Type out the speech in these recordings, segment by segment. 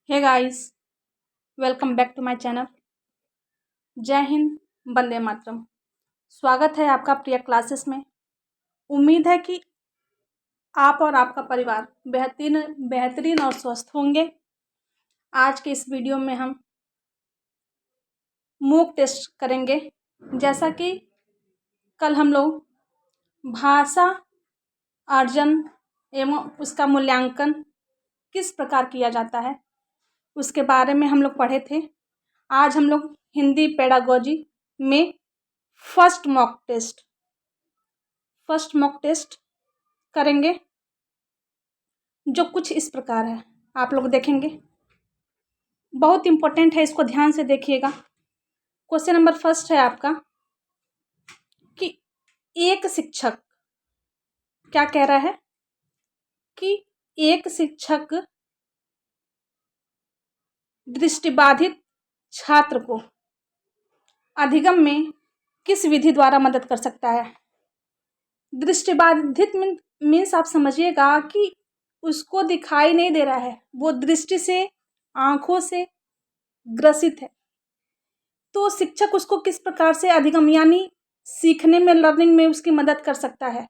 Hey guys, welcome back to my channel. जय हिंद, वंदे मातरम। स्वागत है आपका प्रिय क्लासेस में। उम्मीद है कि आप और आपका परिवार बेहतरीन और स्वस्थ होंगे। आज के इस वीडियो में हम मॉक टेस्ट करेंगे। जैसा कि कल हम लोग भाषा अर्जन एवं उसका मूल्यांकन किस प्रकार किया जाता है उसके बारे में हम लोग पढ़े थे। आज हम लोग हिंदी पेडागोजी में फर्स्ट मॉक टेस्ट करेंगे, जो कुछ इस प्रकार है। आप लोग देखेंगे, बहुत इम्पोर्टेंट है, इसको ध्यान से देखिएगा। क्वेश्चन नंबर फर्स्ट है आपका कि एक शिक्षक क्या कह रहा है कि एक शिक्षक दृष्टिबाधित छात्र को अधिगम में किस विधि द्वारा मदद कर सकता है। दृष्टिबाधित मीन्स आप समझिएगा कि उसको दिखाई नहीं दे रहा है, वो दृष्टि से, आंखों से ग्रसित है। तो शिक्षक उसको किस प्रकार से अधिगम यानी सीखने में, लर्निंग में उसकी मदद कर सकता है।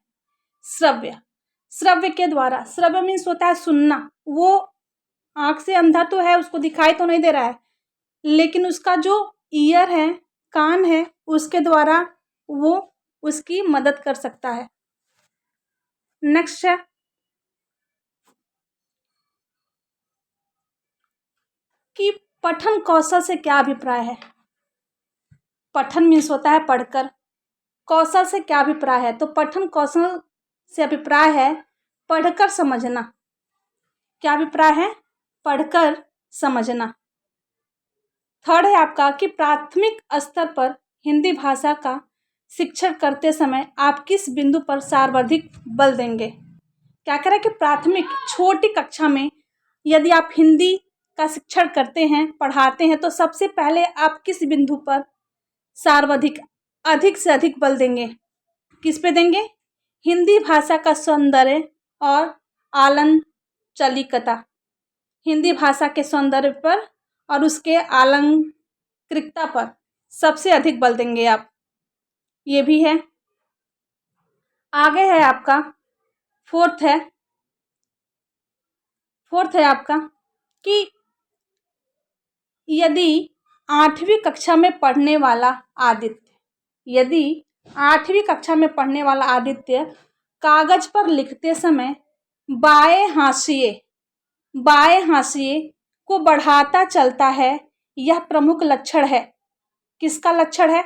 श्रव्य के द्वारा। श्रव्य मीन्स होता है सुनना। वो आंख से अंधा तो है, उसको दिखाई तो नहीं दे रहा है, लेकिन उसका जो ईयर है, कान है, उसके द्वारा वो उसकी मदद कर सकता है। नेक्स्ट है कि पठन कौशल से क्या अभिप्राय है। पठन मीन्स होता है पढ़कर, कौशल से क्या अभिप्राय है। तो पठन कौशल से अभिप्राय है पढ़कर समझना। क्या अभिप्राय है? पढ़कर समझना। थर्ड है आपका कि प्राथमिक स्तर पर हिंदी भाषा का शिक्षण करते समय आप किस बिंदु पर सर्वाधिक बल देंगे। क्या कह रहा है कि प्राथमिक छोटी कक्षा में यदि आप हिंदी का शिक्षण करते हैं, पढ़ाते हैं, तो सबसे पहले आप किस बिंदु पर सर्वाधिक, अधिक से अधिक बल देंगे। किस पे देंगे? हिंदी भाषा का सौंदर्य और आलंचलिकता। हिंदी भाषा के सौंदर्य पर और उसके आलंकारिकता पर सबसे अधिक बल देंगे आप। ये भी है। आगे है आपका फोर्थ है आपका कि यदि 8वीं कक्षा में पढ़ने वाला आदित्य कागज पर लिखते समय बाएं हाशिए को बढ़ाता चलता है, यह प्रमुख लक्षण है। किसका लक्षण है?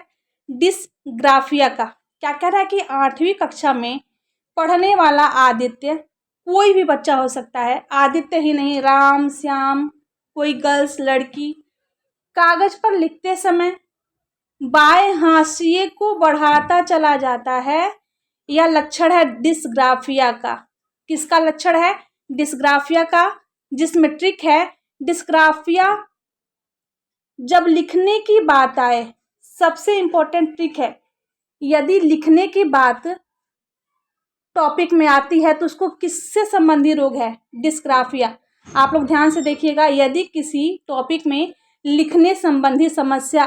डिस्ग्राफिया का। क्या कह रहा है कि 8वीं कक्षा में पढ़ने वाला आदित्य, कोई भी बच्चा हो सकता है, आदित्य ही नहीं, राम, श्याम, कोई गर्ल्स, लड़की, कागज पर लिखते समय बाएं हाशिए को बढ़ाता चला जाता है। यह लक्षण है डिस्ग्राफिया का। किसका लक्षण है? डिस्ग्राफिया का। जिसमें ट्रिक है, डिस्ग्राफिया जब लिखने की बात आए, सबसे इंपॉर्टेंट ट्रिक है, यदि लिखने की बात टॉपिक में आती है तो उसको किससे संबंधी रोग है? डिस्ग्राफिया। आप लोग ध्यान से देखिएगा, यदि किसी टॉपिक में लिखने संबंधी समस्या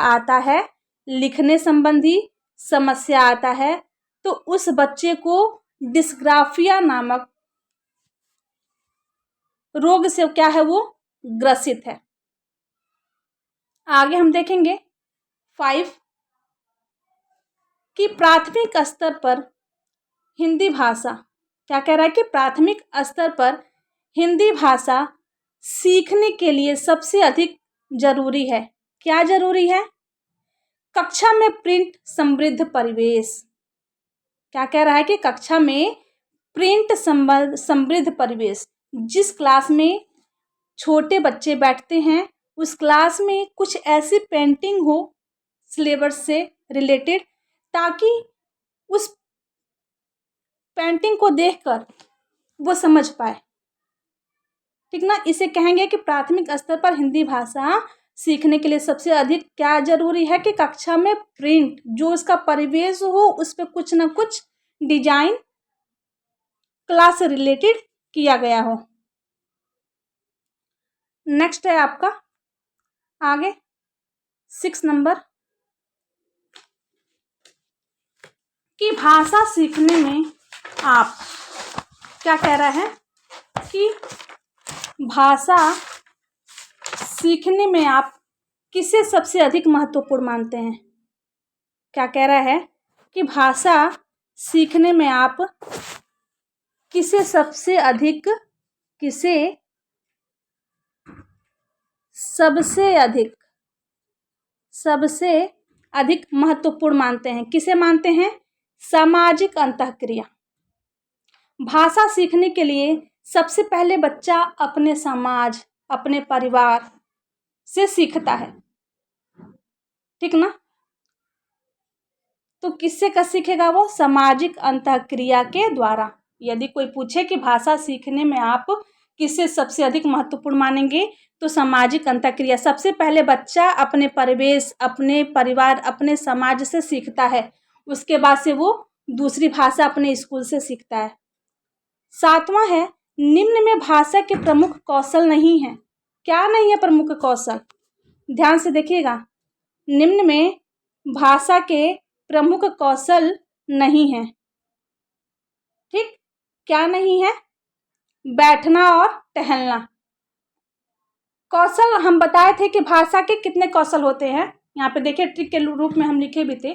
आता है तो उस बच्चे को डिस्ग्राफिया नामक रोग से क्या है, वो ग्रसित है। आगे हम देखेंगे 5 कि प्राथमिक स्तर पर हिंदी भाषा, क्या कह रहा है कि प्राथमिक स्तर पर हिंदी भाषा सीखने के लिए सबसे अधिक जरूरी है। क्या जरूरी है? कक्षा में प्रिंट समृद्ध परिवेश। क्या कह रहा है कि कक्षा में प्रिंट समृद्ध परिवेश। जिस क्लास में छोटे बच्चे बैठते हैं, उस क्लास में कुछ ऐसी पेंटिंग हो सिलेबस से रिलेटेड, ताकि उस पेंटिंग को देखकर वो समझ पाए। ठीक ना? इसे कहेंगे कि प्राथमिक स्तर पर हिंदी भाषा सीखने के लिए सबसे अधिक क्या जरूरी है कि कक्षा में प्रिंट, जो उसका परिवेश हो, उस पर कुछ ना कुछ डिजाइन क्लास से रिलेटेड किया गया हो। नेक्स्ट है आपका आगे 6 नंबर कि भाषा सीखने में आप क्या कह रहा है कि भाषा सीखने में आप किसे सबसे अधिक महत्वपूर्ण मानते हैं। क्या कह रहा है कि भाषा सीखने में आप किसे सबसे अधिक महत्वपूर्ण मानते हैं। किसे मानते हैं? सामाजिक अंतःक्रिया। भाषा सीखने के लिए सबसे पहले बच्चा अपने समाज, अपने परिवार से सीखता है, ठीक ना। तो किससे का सीखेगा वो? सामाजिक अंतःक्रिया के द्वारा। यदि कोई पूछे कि भाषा सीखने में आप किससे सबसे अधिक महत्वपूर्ण मानेंगे, तो सामाजिक अंतःक्रिया। सबसे पहले बच्चा अपने परिवेश, अपने परिवार, अपने समाज से सीखता है, उसके बाद से वो दूसरी भाषा अपने स्कूल से सीखता है। 7वां है निम्न में भाषा के प्रमुख कौशल नहीं है। क्या नहीं है प्रमुख कौशल? ध्यान से देखिएगा, निम्न में भाषा के प्रमुख कौशल नहीं है, ठीक। क्या नहीं है? बैठना और टहलना। कौशल हम बताए थे कि भाषा के कितने कौशल होते हैं, यहाँ पे देखिए ट्रिक के रूप में हम लिखे भी थे।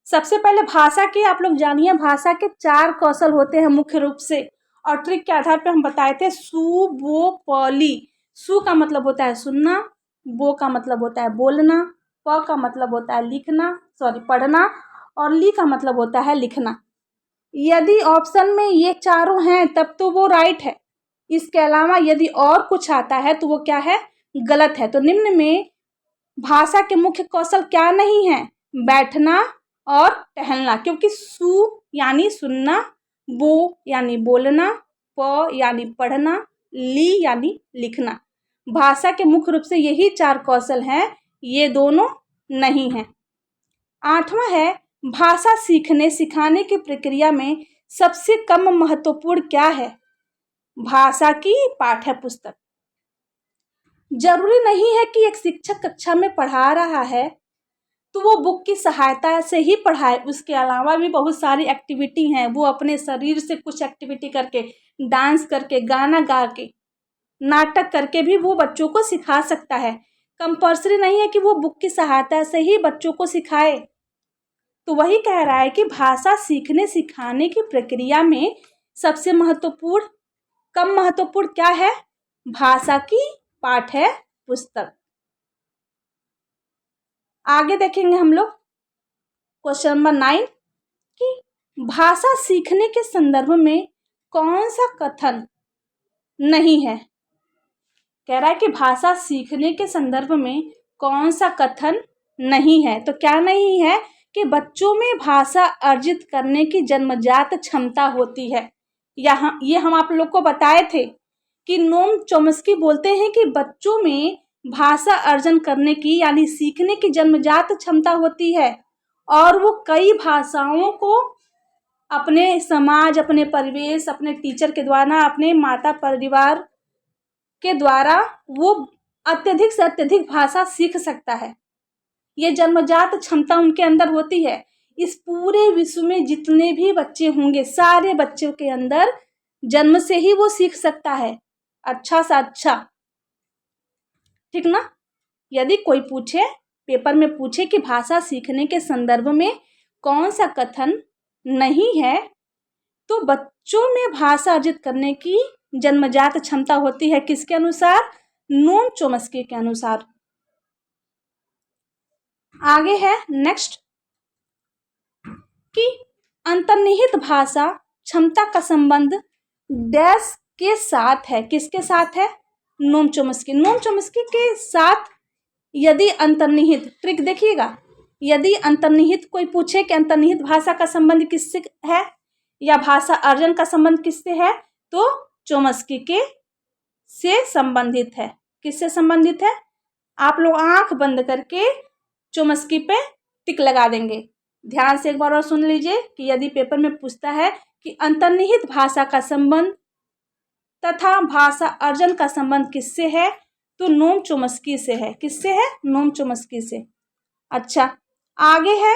सबसे पहले भाषा के आप लोग जानिए, भाषा के 4 कौशल होते हैं मुख्य रूप से, और ट्रिक के आधार पर हम बताए थे। सु, बो, प, ली। सु का मतलब होता है सुनना, बो का मतलब होता है बोलना, प का मतलब होता है पढ़ना, और ली का मतलब होता है लिखना। यदि ऑप्शन में ये चारों हैं तब तो वो राइट है, इसके अलावा यदि और कुछ आता है तो वो क्या है? गलत है। तो निम्न में भाषा के मुख्य कौशल क्या नहीं है? बैठना और टहलना, क्योंकि सु यानी सुनना, बो यानी बोलना, प यानी पढ़ना, ली यानी लिखना। भाषा के मुख्य रूप से यही 4 कौशल हैं, ये दोनों नहीं हैं। 8वां है भाषा सीखने सिखाने की प्रक्रिया में सबसे कम महत्वपूर्ण क्या है? भाषा की पाठ्य पुस्तक। जरूरी नहीं है कि एक शिक्षक कक्षा में पढ़ा रहा है तो वो बुक की सहायता से ही पढ़ाए, उसके अलावा भी बहुत सारी एक्टिविटी हैं। वो अपने शरीर से कुछ एक्टिविटी करके, डांस करके, गाना गा के, नाटक करके भी वो बच्चों को सिखा सकता है। कंपल्सरी नहीं है कि वो बुक की सहायता से ही बच्चों को सिखाए। तो वही कह रहा है कि भाषा सीखने सिखाने की प्रक्रिया में सबसे महत्वपूर्ण, कम महत्वपूर्ण क्या है? भाषा की पाठ्य पुस्तक। आगे देखेंगे हम लोग क्वेश्चन नंबर 9 कि भाषा सीखने के संदर्भ में कौन सा कथन नहीं है। कह रहा है कि भाषा सीखने के संदर्भ में कौन सा कथन नहीं है। तो क्या नहीं है? कि बच्चों में भाषा अर्जित करने की जन्मजात क्षमता होती है। यहाँ ये हम आप लोग को बताए थे कि नोम चोम्स्की बोलते हैं कि बच्चों में भाषा अर्जन करने की यानी सीखने की जन्मजात क्षमता होती है, और वो कई भाषाओं को अपने समाज, अपने परिवेश, अपने टीचर के द्वारा, अपने माता परिवार के द्वारा वो अत्यधिक से अत्यधिक भाषा सीख सकता है। ये जन्मजात क्षमता उनके अंदर होती है। इस पूरे विश्व में जितने भी बच्चे होंगे, सारे बच्चों के अंदर जन्म से ही वो सीख सकता है, अच्छा सा अच्छा, ठीक ना। यदि कोई पूछे, पेपर में पूछे कि भाषा सीखने के संदर्भ में कौन सा कथन नहीं है, तो बच्चों में भाषा अर्जित करने की जन्मजात क्षमता होती है। किसके अनुसार? नोम चोम्स्की के अनुसार। आगे है नेक्स्ट कि अंतर्निहित भाषा क्षमता का संबंध डैश के साथ है। किसके साथ है? नोम चोम्स्की। नोम चोम्स्की के साथ यदि अंतर्निहित, ट्रिक देखिएगा, यदि अंतर्निहित कोई पूछे कि अंतर्निहित भाषा का संबंध किससे है या भाषा अर्जन का संबंध किससे है, तो चोम्स्की के से संबंधित है। किससे संबंधित है? आप लोग आंख बंद करके चोम्स्की पे टिक लगा देंगे। ध्यान से एक बार और सुन लीजिए कि यदि पेपर में पूछता है कि अंतर्निहित भाषा का संबंध तथा भाषा अर्जन का संबंध किससे है, तो नोम चोम्स्की से है। किससे है? नोम चोम्स्की से। अच्छा, आगे है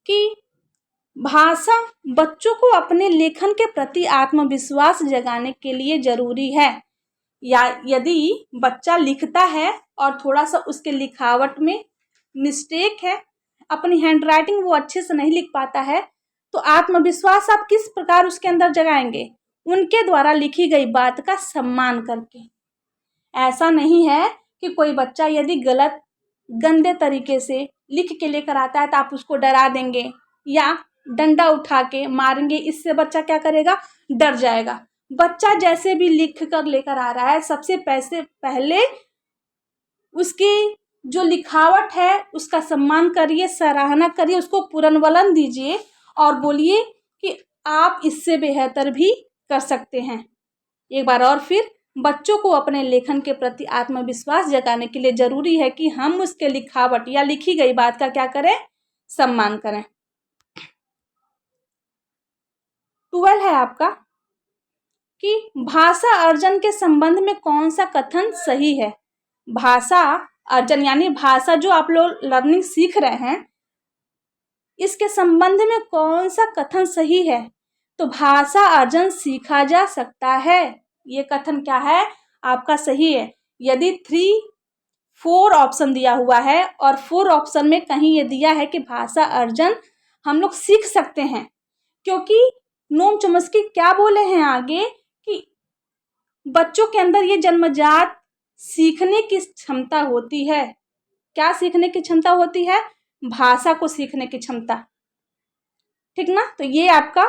कि भाषा बच्चों को अपने लेखन के प्रति आत्मविश्वास जगाने के लिए जरूरी है। या यदि बच्चा लिखता है और थोड़ा सा उसके लिखावट में मिस्टेक है, अपनी हैंडराइटिंग वो अच्छे से नहीं लिख पाता है, तो आत्मविश्वास आप किस प्रकार उसके अंदर जगाएंगे? उनके द्वारा लिखी गई बात का सम्मान करके। ऐसा नहीं है कि कोई बच्चा यदि गलत गंदे तरीके से लिख के लेकर आता है तो आप उसको डरा देंगे या डंडा उठा के मारेंगे, इससे बच्चा क्या करेगा? डर जाएगा। बच्चा जैसे भी लिख कर लेकर आ रहा है, सबसे पहले उसकी जो लिखावट है उसका सम्मान करिए, सराहना करिए, उसको पुनर्वलन दीजिए और बोलिए कि आप इससे बेहतर भी कर सकते हैं। एक बार और फिर, बच्चों को अपने लेखन के प्रति आत्मविश्वास जगाने के लिए जरूरी है कि हम उसके लिखावट या लिखी गई बात का क्या करें? सम्मान करें। 12 है आपका कि भाषा अर्जन के संबंध में कौन सा कथन सही है। भाषा अर्जन यानी भाषा जो आप लोग लर्निंग सीख रहे हैं, इसके संबंध में कौन सा कथन सही है? तो भाषा अर्जन सीखा जा सकता है, ये कथन क्या है? आपका सही है। यदि 4 ऑप्शन दिया हुआ है और 4 ऑप्शन में कहीं ये दिया है कि भाषा अर्जन हम लोग सीख सकते हैं, क्योंकि नोम चोम्स्की क्या बोले हैं आगे कि बच्चों के अंदर ये जन्मजात सीखने की क्षमता होती है। क्या सीखने की क्षमता होती है? भाषा को सीखने की क्षमता। ठीक ना? तो ये आपका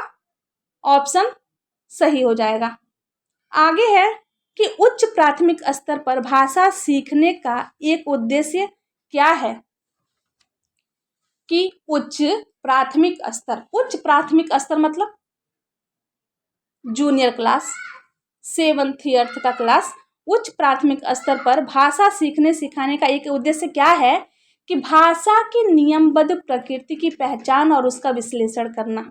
ऑप्शन सही हो जाएगा। आगे है कि उच्च प्राथमिक स्तर पर भाषा सीखने का एक उद्देश्य क्या है? कि उच्च प्राथमिक स्तर मतलब जूनियर क्लास, 7th 8th का क्लास। उच्च प्राथमिक स्तर पर भाषा सीखने सिखाने का एक उद्देश्य क्या है? कि भाषा की नियमबद्ध प्रकृति की पहचान और उसका विश्लेषण करना।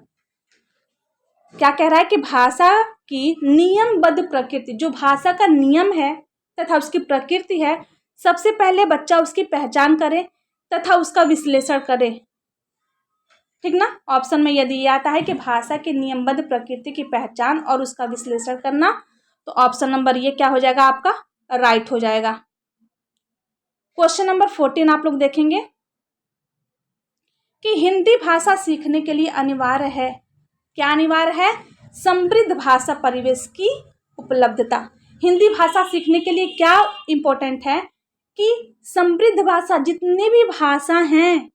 क्या कह रहा है? कि भाषा की नियमबद्ध प्रकृति, जो भाषा का नियम है तथा उसकी प्रकृति है, सबसे पहले बच्चा उसकी पहचान करे तथा उसका विश्लेषण करे। ठीक ना? ऑप्शन में यदि ये आता है कि भाषा की नियमबद्ध प्रकृति की पहचान और उसका विश्लेषण करना, तो ऑप्शन नंबर ये क्या हो जाएगा? आपका राइट हो जाएगा। क्वेश्चन नंबर 14 आप लोग देखेंगे कि हिंदी भाषा सीखने के लिए अनिवार्य है, क्या अनिवार्य है? समृद्ध भाषा परिवेश की उपलब्धता। हिंदी भाषा सीखने के लिए क्या इंपॉर्टेंट है? कि समृद्ध भाषा, जितनी भी भाषा हैं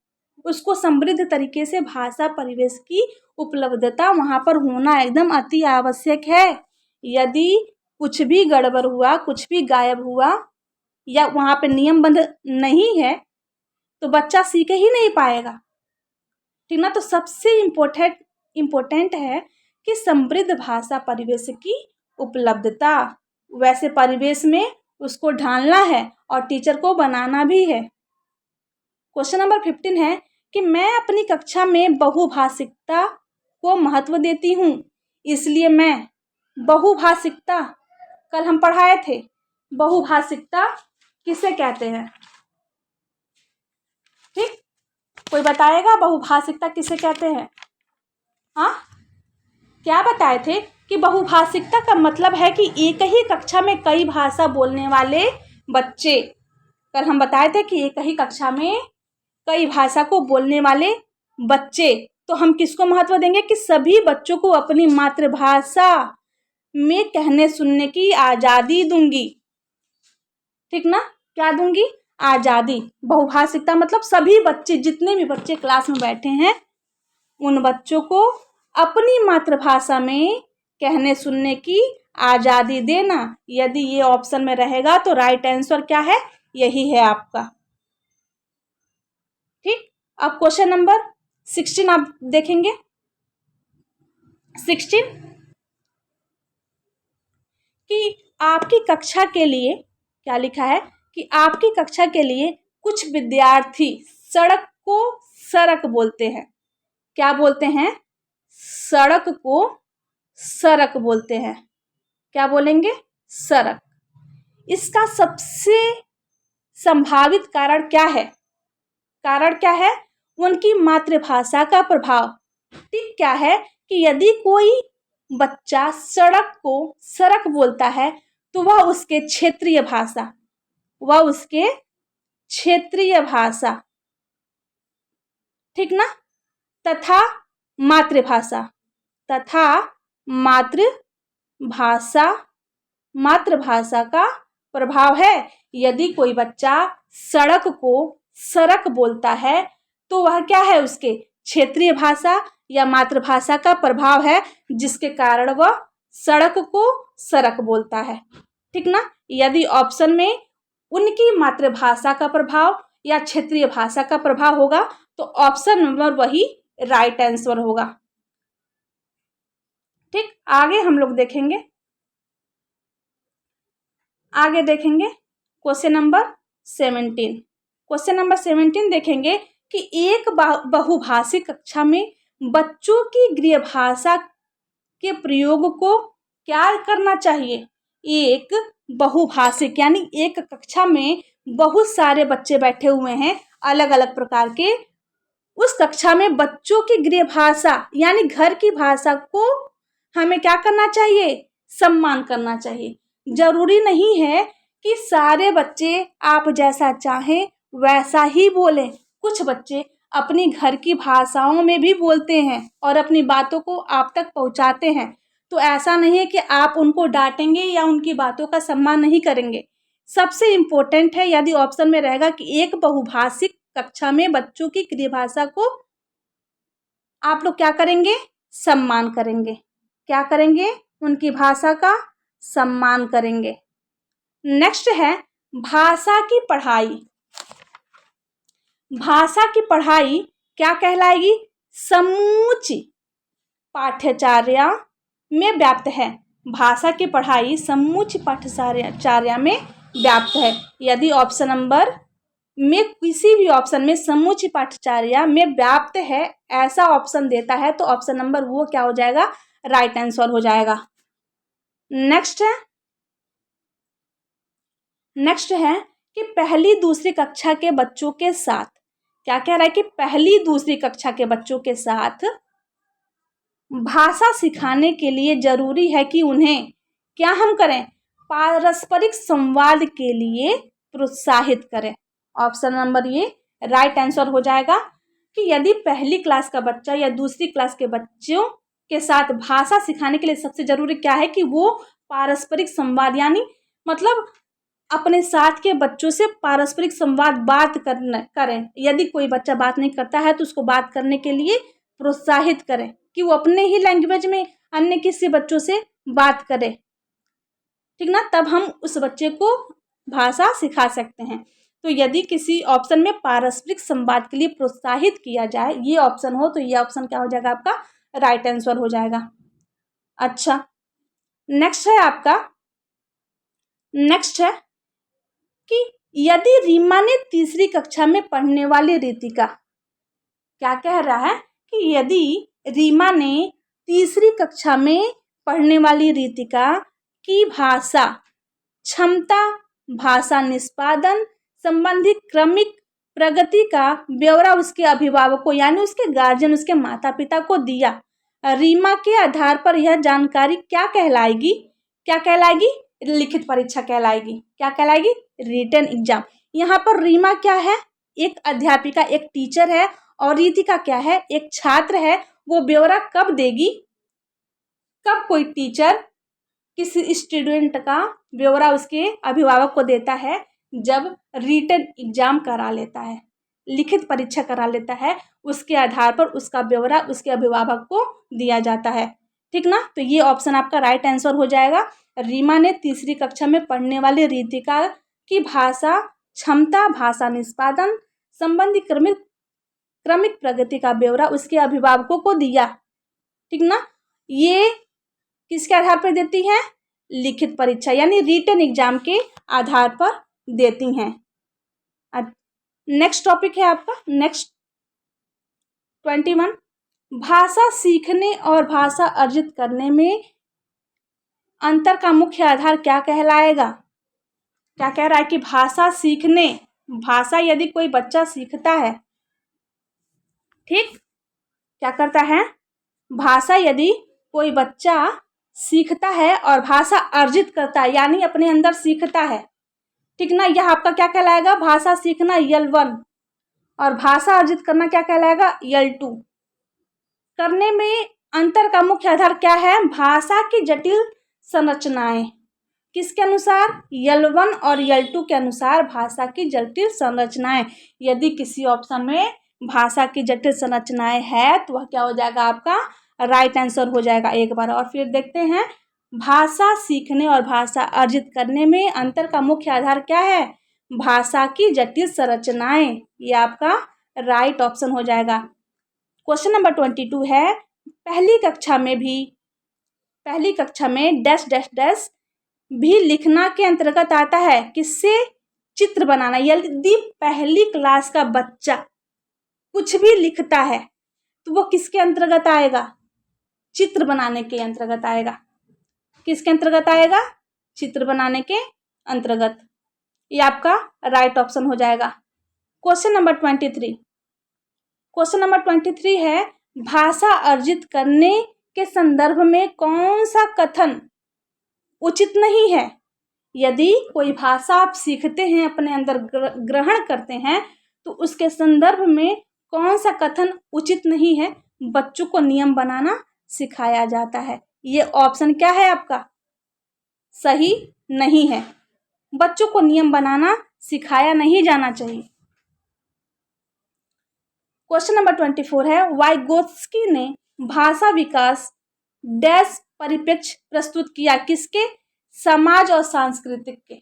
उसको समृद्ध तरीके से भाषा परिवेश की उपलब्धता वहाँ पर होना एकदम अति आवश्यक है। यदि कुछ भी गड़बड़ हुआ, कुछ भी गायब हुआ या वहाँ पे नियमबद्ध नहीं है तो बच्चा सीख ही नहीं पाएगा। ठीक ना? तो सबसे इम्पोर्टेंट है कि समृद्ध भाषा परिवेश की उपलब्धता। वैसे परिवेश में उसको ढालना है और टीचर को बनाना भी है। क्वेश्चन नंबर 15 है कि मैं अपनी कक्षा में बहुभाषिकता को महत्व देती हूँ, इसलिए मैं बहुभाषिकता, कल हम पढ़ाए थे, बहुभाषिकता किसे कहते हैं? ठीक, कोई बताएगा बहुभाषिकता किसे कहते हैं? हाँ, क्या बताए थे कि बहुभाषिकता का मतलब है कि एक ही कक्षा में कई भाषा बोलने वाले बच्चे। कल हम बताए थे कि एक ही कक्षा में कई भाषा को बोलने वाले बच्चे। तो हम किसको महत्व देंगे? कि सभी बच्चों को अपनी मातृभाषा में कहने सुनने की आज़ादी दूंगी। ठीक ना? क्या दूंगी? आज़ादी। बहुभाषिकता मतलब सभी बच्चे, जितने भी बच्चे क्लास में बैठे हैं, उन बच्चों को अपनी मातृभाषा में कहने सुनने की आज़ादी देना। यदि ये ऑप्शन में रहेगा तो राइट आंसर क्या है? यही है आपका। ठीक, अब क्वेश्चन नंबर 16 आप देखेंगे। 16 कि आपकी कक्षा के लिए क्या लिखा है? कि आपकी कक्षा के लिए कुछ विद्यार्थी सड़क को सरक बोलते हैं। क्या बोलते हैं? सड़क को सरक बोलते हैं। क्या बोलेंगे? सरक। इसका सबसे संभावित कारण क्या है? कारण क्या है? उनकी मातृभाषा का प्रभाव। ठीक क्या है कि यदि कोई बच्चा सड़क को सड़क बोलता है तो वह उसके क्षेत्रीय भाषा, ठीक ना, तथा मातृभाषा मातृभाषा का प्रभाव है। यदि कोई बच्चा सड़क को सड़क बोलता है तो वह क्या है? उसके क्षेत्रीय भाषा या मातृभाषा का प्रभाव है, जिसके कारण वह सड़क को सड़क बोलता है। ठीक ना। यदि ऑप्शन में उनकी मातृभाषा का प्रभाव या क्षेत्रीय भाषा का प्रभाव होगा तो ऑप्शन नंबर वही राइट आंसर होगा। ठीक, आगे हम लोग देखेंगे क्वेश्चन नंबर 17। क्वेश्चन नंबर 17 देखेंगे कि एक बहुभाषिक कक्षा में बच्चों की गृह भाषा के प्रयोग को क्या करना चाहिए? एक बहुभाषिक यानी एक कक्षा में बहुत सारे बच्चे बैठे हुए हैं अलग अलग प्रकार के, उस कक्षा में बच्चों की गृह भाषा यानी घर की भाषा को हमें क्या करना चाहिए? सम्मान करना चाहिए। जरूरी नहीं है कि सारे बच्चे आप जैसा चाहें वैसा ही बोलें। कुछ बच्चे अपनी घर की भाषाओं में भी बोलते हैं और अपनी बातों को आप तक पहुंचाते हैं, तो ऐसा नहीं है कि आप उनको डांटेंगे या उनकी बातों का सम्मान नहीं करेंगे। सबसे इम्पोर्टेंट है, यदि ऑप्शन में रहेगा कि एक बहुभाषिक कक्षा में बच्चों की गृह भाषा को आप लोग क्या करेंगे? सम्मान करेंगे। क्या करेंगे? उनकी भाषा का सम्मान करेंगे। नेक्स्ट है भाषा की पढ़ाई। भाषा की पढ़ाई क्या कहलाएगी? समूची पाठ्यचर्या में व्याप्त है। भाषा की पढ़ाई समूची पाठ्यचर्या में व्याप्त है। यदि ऑप्शन नंबर में किसी भी ऑप्शन में समूची पाठ्यचर्या में व्याप्त है ऐसा ऑप्शन देता है तो ऑप्शन नंबर वो क्या हो जाएगा? राइट आंसर हो जाएगा। नेक्स्ट है कि पहली दूसरी कक्षा के बच्चों के साथ क्या कह रहा है कि पहली दूसरी कक्षा के बच्चों के साथ भाषा सिखाने के लिए जरूरी है कि उन्हें क्या हम करें? पारस्परिक संवाद के लिए प्रोत्साहित करें। ऑप्शन नंबर ये राइट आंसर हो जाएगा कि यदि पहली क्लास का बच्चा या दूसरी क्लास के बच्चों के साथ भाषा सिखाने के लिए सबसे जरूरी क्या है कि वो पारस्परिक संवाद यानी मतलब अपने साथ के बच्चों से पारस्परिक संवाद बात करें। यदि कोई बच्चा बात नहीं करता है तो उसको बात करने के लिए प्रोत्साहित करें कि वो अपने ही लैंग्वेज में अन्य किसी बच्चों से बात करे। ठीक ना, तब हम उस बच्चे को भाषा सिखा सकते हैं। तो यदि किसी ऑप्शन में पारस्परिक संवाद के लिए प्रोत्साहित किया जाए ये ऑप्शन हो तो ये ऑप्शन क्या हो जाएगा? आपका राइट आंसर हो जाएगा। अच्छा, नेक्स्ट है कि यदि रीमा ने तीसरी कक्षा में पढ़ने वाली रितिका, क्या कह रहा है कि यदि रीमा ने तीसरी कक्षा में पढ़ने वाली रितिका की भाषा क्षमता, भाषा निष्पादन संबंधी क्रमिक प्रगति का ब्यौरा उसके अभिभावकों यानी उसके गार्जियन, उसके माता पिता को दिया, रीमा के आधार पर यह जानकारी क्या कहलाएगी? लिखित परीक्षा कहलाएगी। क्या कहलाएगी? Written exam. यहाँ पर रीमा क्या है? एक अध्यापिका, एक टीचर है और रितिका क्या है? एक छात्र है। वो ब्यौरा कब देगी? कब कोई टीचर किसी स्टूडेंट का ब्यौरा उसके अभिभावक को देता है? जब रिटन एग्जाम करा लेता है, लिखित परीक्षा करा लेता है, उसके आधार पर उसका ब्यौरा उसके अभिभावक को दिया जाता है। ठीक ना, तो ये ऑप्शन आपका राइट आंसर हो जाएगा। रीमा ने तीसरी कक्षा में पढ़ने वाली रितिका की भाषा क्षमता, भाषा निष्पादन संबंधी क्रमिक प्रगति का ब्यौरा उसके अभिभावकों को दिया। ठीक ना, ये किसके आधार पर देती हैं? लिखित परीक्षा यानी रिटन एग्जाम के आधार पर देती हैं। नेक्स्ट टॉपिक है आपका 21, भाषा सीखने और भाषा अर्जित करने में अंतर का मुख्य आधार क्या कहलाएगा? क्या कह रहा है कि भाषा यदि कोई बच्चा सीखता है, ठीक, क्या करता है, भाषा यदि कोई बच्चा सीखता है और भाषा अर्जित करता है, यानी अपने अंदर सीखता है, ठीक ना, यह आपका क्या कहलाएगा, भाषा सीखना L1, और भाषा अर्जित करना क्या कहलाएगा, L2। करने में अंतर का मुख्य आधार क्या है, भाषा की जटिल संरचनाएं। किसके अनुसार, L1 और L2 के अनुसार भाषा की जटिल संरचनाएं। यदि किसी ऑप्शन में भाषा की जटिल संरचनाएं है तो वह क्या हो जाएगा, आपका राइट आंसर हो जाएगा। एक बार और फिर देखते हैं, भाषा सीखने और भाषा अर्जित करने में अंतर का मुख्य आधार क्या है, भाषा की जटिल संरचनाएं। ये आपका राइट ऑप्शन हो जाएगा। क्वेश्चन नंबर 22 है, पहली कक्षा में डैश डैश डैश भी लिखना के अंतर्गत आता है। किससे, चित्र बनाना। यदि पहली क्लास का बच्चा कुछ भी लिखता है तो वो किसके अंतर्गत आएगा, चित्र बनाने के अंतर्गत आएगा। किसके अंतर्गत आएगा, चित्र बनाने के अंतर्गत। ये आपका राइट ऑप्शन हो जाएगा। क्वेश्चन नंबर 23 है, भाषा अर्जित करने के संदर्भ में कौन सा कथन उचित नहीं है। यदि कोई भाषा आप सीखते हैं, अपने अंदर ग्रहण करते हैं, तो उसके संदर्भ में कौन सा कथन उचित नहीं है, बच्चों को नियम बनाना सिखाया जाता है। ये ऑप्शन क्या है आपका, सही नहीं है। बच्चों को नियम बनाना सिखाया नहीं जाना चाहिए। क्वेश्चन नंबर 24 है, वाइगोत्स्की ने भाषा विकास डैश परिप्रेक्ष्य प्रस्तुत किया। किसके, समाज और सांस्कृतिक के।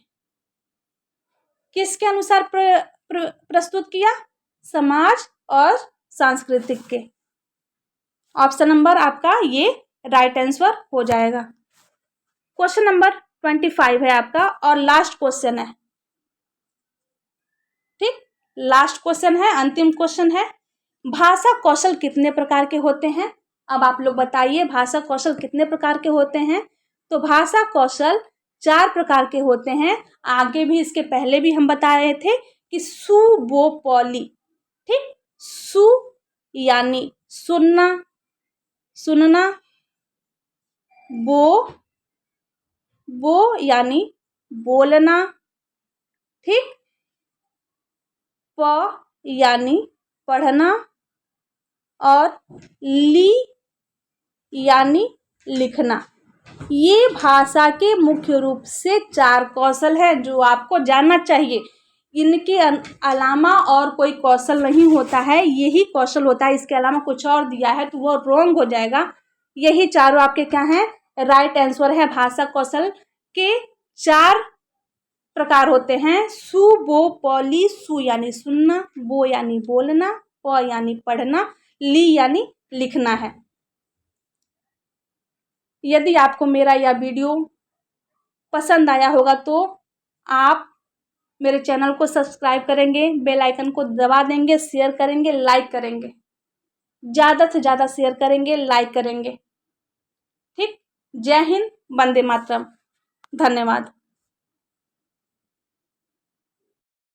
किसके अनुसार प्रस्तुत किया, समाज और सांस्कृतिक के। ऑप्शन नंबर आपका ये राइट आंसर हो जाएगा। क्वेश्चन नंबर 25 है आपका और लास्ट क्वेश्चन है, ठीक, लास्ट क्वेश्चन है, अंतिम क्वेश्चन है। भाषा कौशल कितने प्रकार के होते हैं। अब आप लोग बताइए, भाषा कौशल कितने प्रकार के होते हैं। तो भाषा कौशल 4 प्रकार के होते हैं। आगे भी इसके पहले भी हम बता रहे थे कि सु बो पॉली, ठीक, सु यानी सुनना, बो यानी बोलना, ठीक, प यानी पढ़ना, और ली यानी लिखना। ये भाषा के मुख्य रूप से 4 कौशल है जो आपको जानना चाहिए। इनके अलावा और कोई कौशल नहीं होता है, यही कौशल होता है। इसके अलावा कुछ और दिया है तो वो रॉन्ग हो जाएगा। यही चारों आपके क्या हैं, राइट आंसर है। भाषा कौशल के 4 प्रकार होते हैं, सु बो पॉली। सु यानी सुनना, बो यानी बोलना, प यानी पढ़ना, ली यानी लिखना है। यदि आपको मेरा यह वीडियो पसंद आया होगा तो आप मेरे चैनल को सब्सक्राइब करेंगे, बेल आइकन को दबा देंगे, शेयर करेंगे, लाइक करेंगे, ज़्यादा से ज़्यादा शेयर करेंगे, लाइक करेंगे, ठीक। जय हिंद, वंदे मातरम, धन्यवाद।